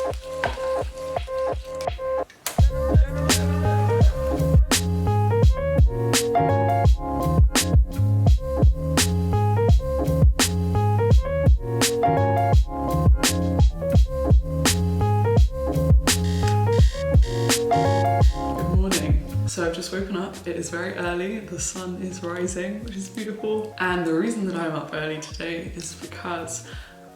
So I've just woken up, it is very early, the sun is rising, which is beautiful. And the reason that I'm up early today is because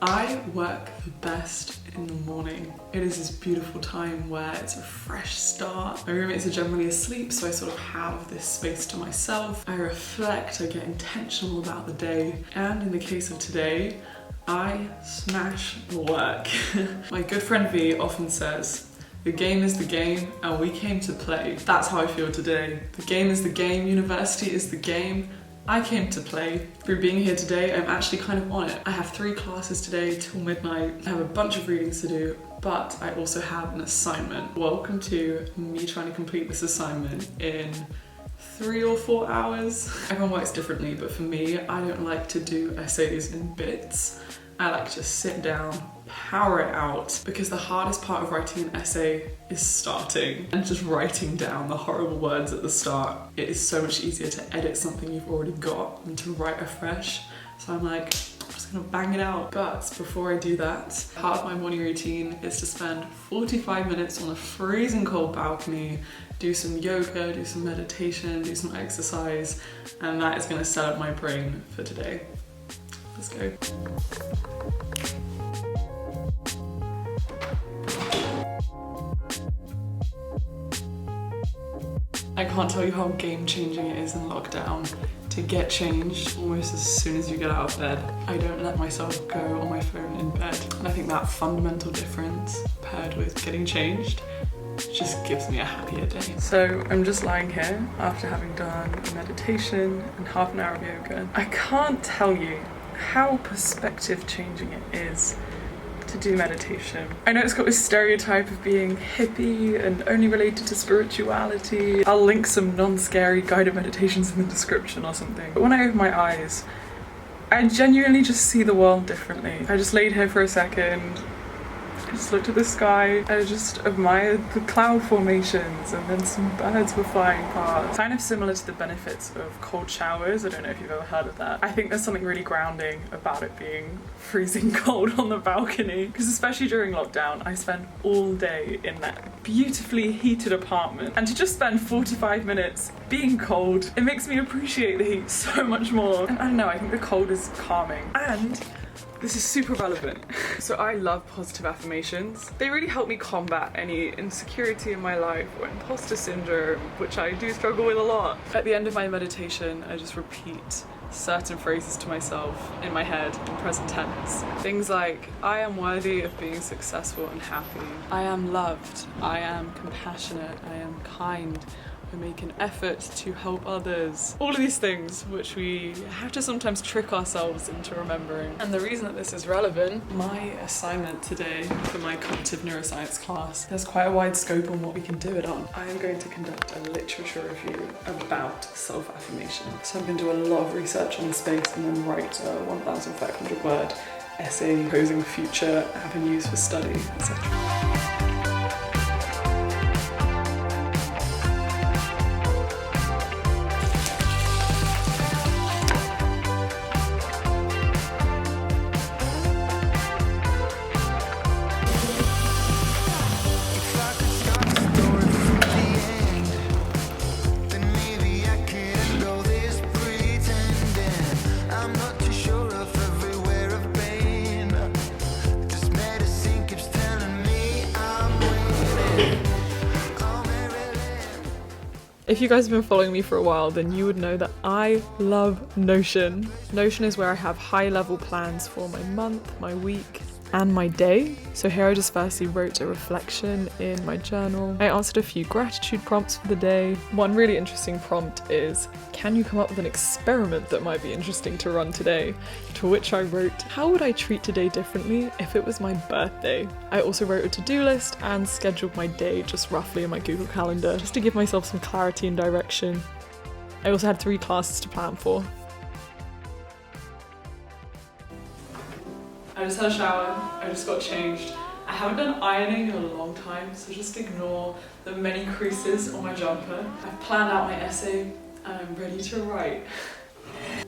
I work the best in the morning. It is this beautiful time where it's a fresh start. My roommates are generally asleep, so I sort of have this space to myself. I reflect, I get intentional about the day. And in the case of today, I smash work. My good friend V often says, the game is the game and we came to play. That's how I feel today. The game is the game, university is the game. I came to play. Through being here today, I'm actually kind of on it. I have 3 classes today till midnight. I have a bunch of readings to do, but I also have an assignment. Welcome to me trying to complete this assignment in 3 or 4 hours. Everyone works differently, but for me, I don't like to do essays in bits. I like to sit down, power it out, because the hardest part of writing an essay is starting and just writing down the horrible words at the start. It is so much easier to edit something you've already got than to write afresh. So I'm like, I'm just gonna bang it out. But before I do that, part of my morning routine is to spend 45 minutes on a freezing cold balcony, do some yoga, do some meditation, do some exercise, and that is gonna set up my brain for today. Let's go. I can't tell you how game-changing it is in lockdown to get changed almost as soon as you get out of bed. I don't let myself go on my phone in bed, and I think that fundamental difference paired with getting changed just gives me a happier day. So I'm just lying here after having done a meditation and half an hour of yoga. I can't tell you how perspective changing it is to do meditation. I know it's got this stereotype of being hippie and only related to spirituality. I'll link some non-scary guided meditations in the description or something. But when I open my eyes, I genuinely just see the world differently. I just laid here for a second, I just looked at the sky, I just admired the cloud formations, and then some birds were flying past. Kind of similar to the benefits of cold showers. I don't know if you've ever heard of that. I think there's something really grounding about it being freezing cold on the balcony, because especially during lockdown, I spend all day in that beautifully heated apartment, and to just spend 45 minutes being cold, it makes me appreciate the heat so much more. And I don't know, I think the cold is calming. And this is super relevant. So I love positive affirmations. They really help me combat any insecurity in my life or imposter syndrome, which I do struggle with a lot. At the end of my meditation, I just repeat certain phrases to myself in my head in present tense. Things like, I am worthy of being successful and happy. I am loved. I am compassionate. I am kind. I make an effort to help others. All of these things which we have to sometimes trick ourselves into remembering. And the reason that this is relevant, my assignment today for my cognitive neuroscience class, there's quite a wide scope on what we can do it on. I am going to conduct a literature review about self-affirmation. So I'm going to do a lot of research on the space and then write a 1,500 word essay posing future avenues for study, etc. If you guys have been following me for a while, then you would know that I love Notion. Notion is where I have high-level plans for my month, my week, and my day. So here I just firstly wrote a reflection in my journal. I answered a few gratitude prompts for the day. One really interesting prompt is, can you come up with an experiment that might be interesting to run today? To which I wrote, how would I treat today differently if it was my birthday? I also wrote a to-do list and scheduled my day just roughly in my Google Calendar, just to give myself some clarity and direction. I also had 3 classes to plan for. I just had a shower, I just got changed. I I haven't done ironing in a long time, so just ignore the many creases on my jumper. I've planned out my essay and I'm ready to write.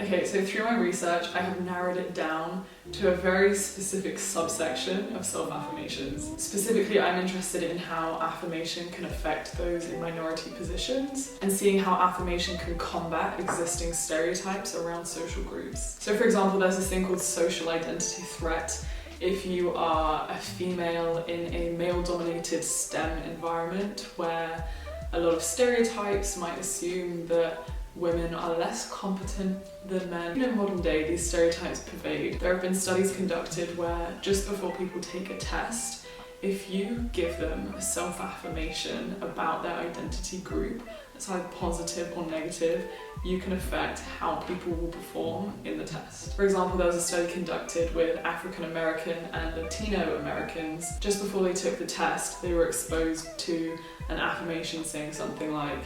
Okay, so through my research, I have narrowed it down to a very specific subsection of self-affirmations. Specifically, I'm interested in how affirmation can affect those in minority positions and seeing how affirmation can combat existing stereotypes around social groups. So for example, there's this thing called social identity threat. If you are a female in a male-dominated STEM environment where a lot of stereotypes might assume that women are less competent than men. In modern day, these stereotypes pervade. There have been studies conducted where just before people take a test, if you give them a self-affirmation about their identity group, that's either positive or negative, you can affect how people will perform in the test. For example, there was a study conducted with African American and Latino Americans. Just before they took the test, they were exposed to an affirmation saying something like,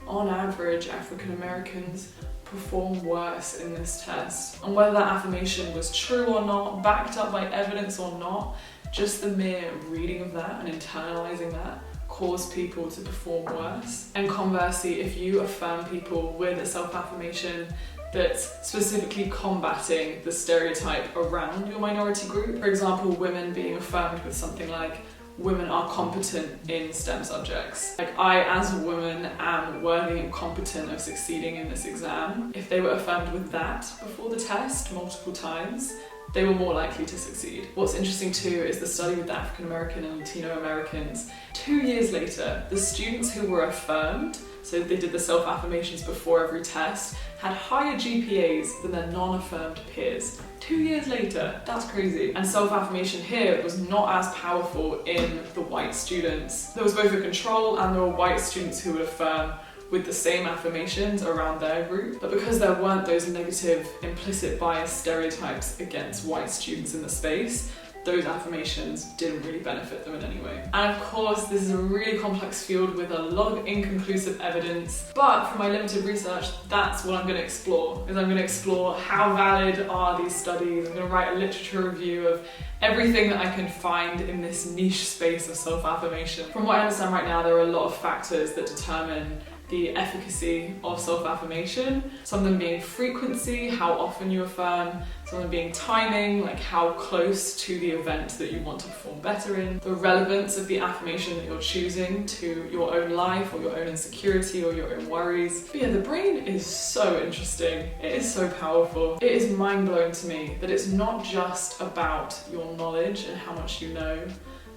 on average, African Americans perform worse in this test. And whether that affirmation was true or not, backed up by evidence or not, just the mere reading of that and internalizing that caused people to perform worse. And conversely, if you affirm people with a self-affirmation that's specifically combating the stereotype around your minority group, for example, women being affirmed with something like, women are competent in STEM subjects. Like, I as a woman am worthy and competent of succeeding in this exam. If they were affirmed with that before the test multiple times, they were more likely to succeed. What's interesting too is the study with the African American and Latino Americans. 2 years later, the students who were affirmed, so they did the self-affirmations before every test, had higher GPAs than their non-affirmed peers. 2 years later, that's crazy. And self-affirmation here was not as powerful in the white students. There was both a control and there were white students who would affirm with the same affirmations around their group, but because there weren't those negative implicit bias stereotypes against white students in the space, those affirmations didn't really benefit them in any way. And of course, this is a really complex field with a lot of inconclusive evidence, but from my limited research, that's what I'm going to explore, is I'm going to explore how valid are these studies. I'm going to write a literature review of everything that I can find in this niche space of self-affirmation. From what I understand right now, there are a lot of factors that determine the efficacy of self-affirmation. Some of them being frequency, how often you affirm, some of them being timing, like how close to the event that you want to perform better in, the relevance of the affirmation that you're choosing to your own life or your own insecurity or your own worries. But yeah, the brain is so interesting. It is so powerful. It is mind-blowing to me that it's not just about your knowledge and how much you know,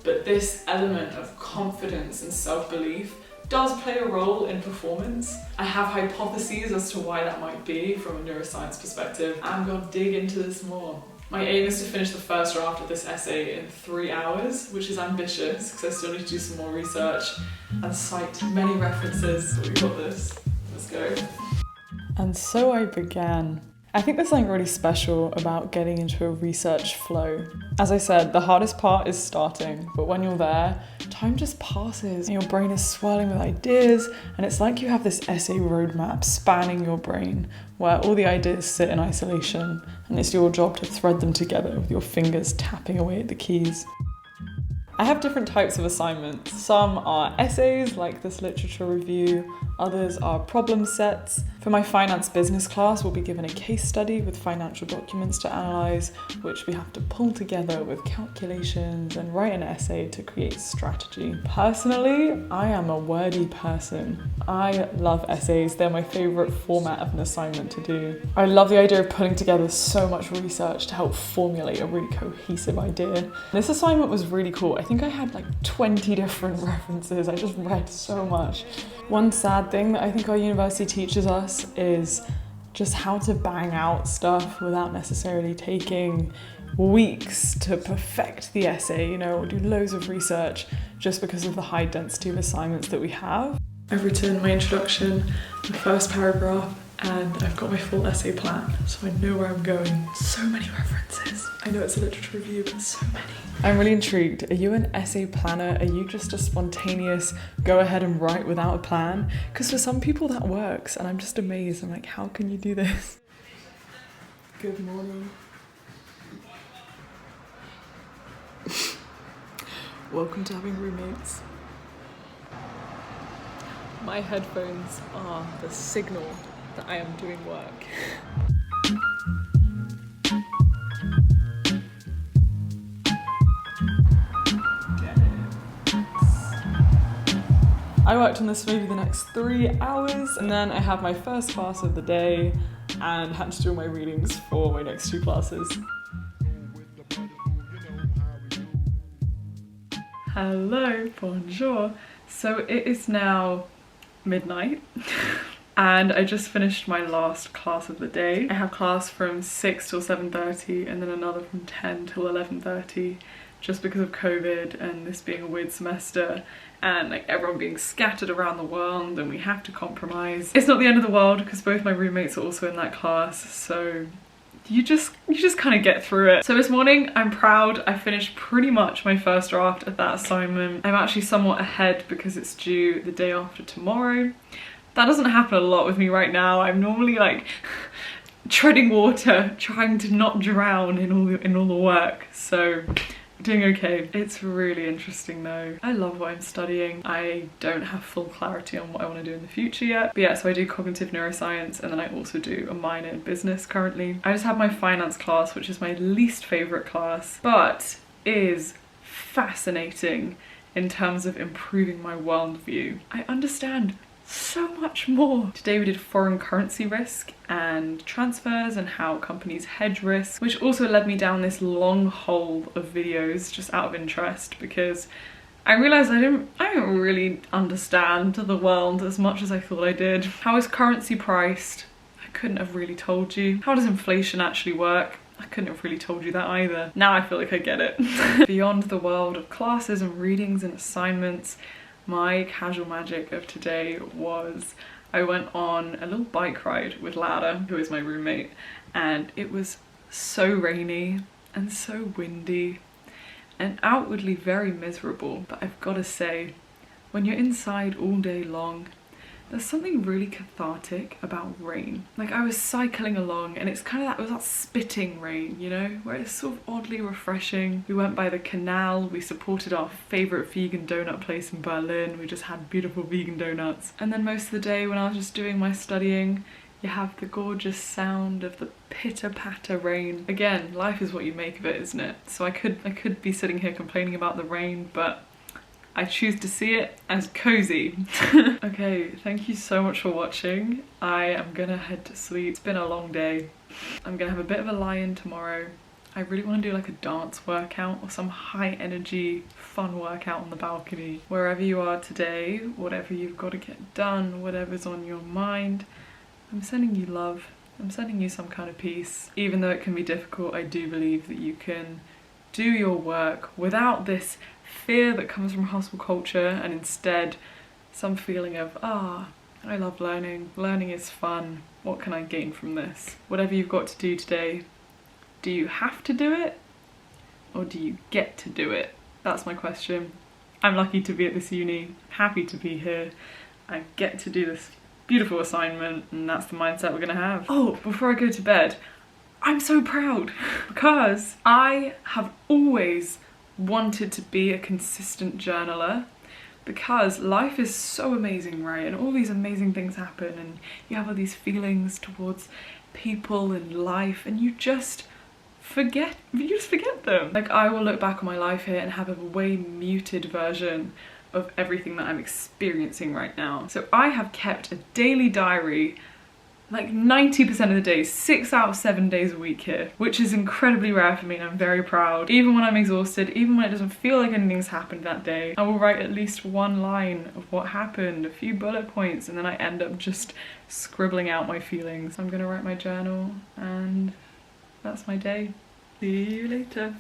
but this element of confidence and self-belief does play a role in performance. I have hypotheses as to why that might be from a neuroscience perspective. I'm going to dig into this more. My aim is to finish the first draft of this essay in 3 hours, which is ambitious because I still need to do some more research and cite many references. But we got this. Let's go. And so I began. I think there's something really special about getting into a research flow. As I said, the hardest part is starting, but when you're there, time just passes and your brain is swirling with ideas, and it's like you have this essay roadmap spanning your brain where all the ideas sit in isolation and it's your job to thread them together with your fingers tapping away at the keys. I have different types of assignments. Some are essays, like this literature review. Others are problem sets. For my finance business class, we'll be given a case study with financial documents to analyse, which we have to pull together with calculations and write an essay to create strategy. Personally, I am a wordy person. I love essays. They're my favourite format of an assignment to do. I love the idea of putting together so much research to help formulate a really cohesive idea. This assignment was really cool. I think I had like 20 different references. I just read so much. One sad thing that I think our university teaches us is just how to bang out stuff without necessarily taking weeks to perfect the essay, or do loads of research just because of the high density of assignments that we have. I've written my introduction, the first paragraph, and I've got my full essay plan, so I know where I'm going. So many references. I know it's a literature review, but so many. I'm really intrigued. Are you an essay planner? Are you just a spontaneous go ahead and write without a plan? Because for some people that works, and I'm just amazed. I'm like, how can you do this? Good morning. Welcome to having roommates. My headphones are the signal that I am doing work. I worked on this for maybe the next 3 hours, and then I have my first class of the day and had to do all my readings for my next 2 classes. Hello, bonjour. So it is now midnight and I just finished my last class of the day. I have class from 6 till 7:30 and then another from 10 till 11:30, just because of COVID and this being a weird semester and like everyone being scattered around the world and we have to compromise. It's not the end of the world because both my roommates are also in that class, so you just kind of get through it. So this morning I'm proud I finished pretty much my first draft of that assignment. I'm actually somewhat ahead because it's due the day after tomorrow. That doesn't happen a lot with me right now. I'm normally like treading water, trying to not drown in all the work. So doing okay. It's really interesting though. I love what I'm studying. I don't have full clarity on what I want to do in the future yet. But yeah, so I do cognitive neuroscience and then I also do a minor in business currently. I just have my finance class, which is my least favourite class, but is fascinating in terms of improving my worldview. I understand so much more. Today we did foreign currency risk and transfers and how companies hedge risk, which also led me down this long hole of videos just out of interest because I realised I don't really understand the world as much as I thought I did. How is currency priced? I couldn't have really told you. How does inflation actually work? I couldn't have really told you that either. Now I feel like I get it. Beyond the world of classes and readings and assignments, my casual magic of today was I went on a little bike ride with Lara, who is my roommate, and it was so rainy and so windy and outwardly very miserable. But I've got to say, when you're inside all day long, there's something really cathartic about rain. Like I was cycling along and it's kind of that, it was that spitting rain, you know, where it's sort of oddly refreshing. We went by the canal, we supported our favourite vegan donut place in Berlin. We just had beautiful vegan donuts. And then most of the day when I was just doing my studying, you have the gorgeous sound of the pitter-patter rain. Again, life is what you make of it, isn't it? So I could be sitting here complaining about the rain, but I choose to see it as cozy. Okay, thank you so much for watching. I am gonna head to sleep. It's been a long day. I'm gonna have a bit of a lie-in tomorrow. I really want to do like a dance workout or some high energy fun workout on the balcony. Wherever you are today, whatever you've got to get done, whatever's on your mind, I'm sending you love. I'm sending you some kind of peace. Even though it can be difficult, I do believe that you can do your work without this fear that comes from hustle culture and instead some feeling of, I love learning. Learning is fun. What can I gain from this? Whatever you've got to do today, do you have to do it or do you get to do it? That's my question. I'm lucky to be at this uni, happy to be here. I get to do this beautiful assignment and that's the mindset we're gonna have. Oh, before I go to bed, I'm so proud because I have always wanted to be a consistent journaler because life is so amazing, right? And all these amazing things happen and you have all these feelings towards people and life and you just forget them. Like I will look back on my life here and have a way muted version of everything that I'm experiencing right now. So I have kept a daily diary like 90% of the days, 6 out of 7 days a week here, which is incredibly rare for me and I'm very proud. Even when I'm exhausted, even when it doesn't feel like anything's happened that day, I will write at least one line of what happened, a few bullet points, and then I end up just scribbling out my feelings. I'm gonna write my journal and that's my day. See you later.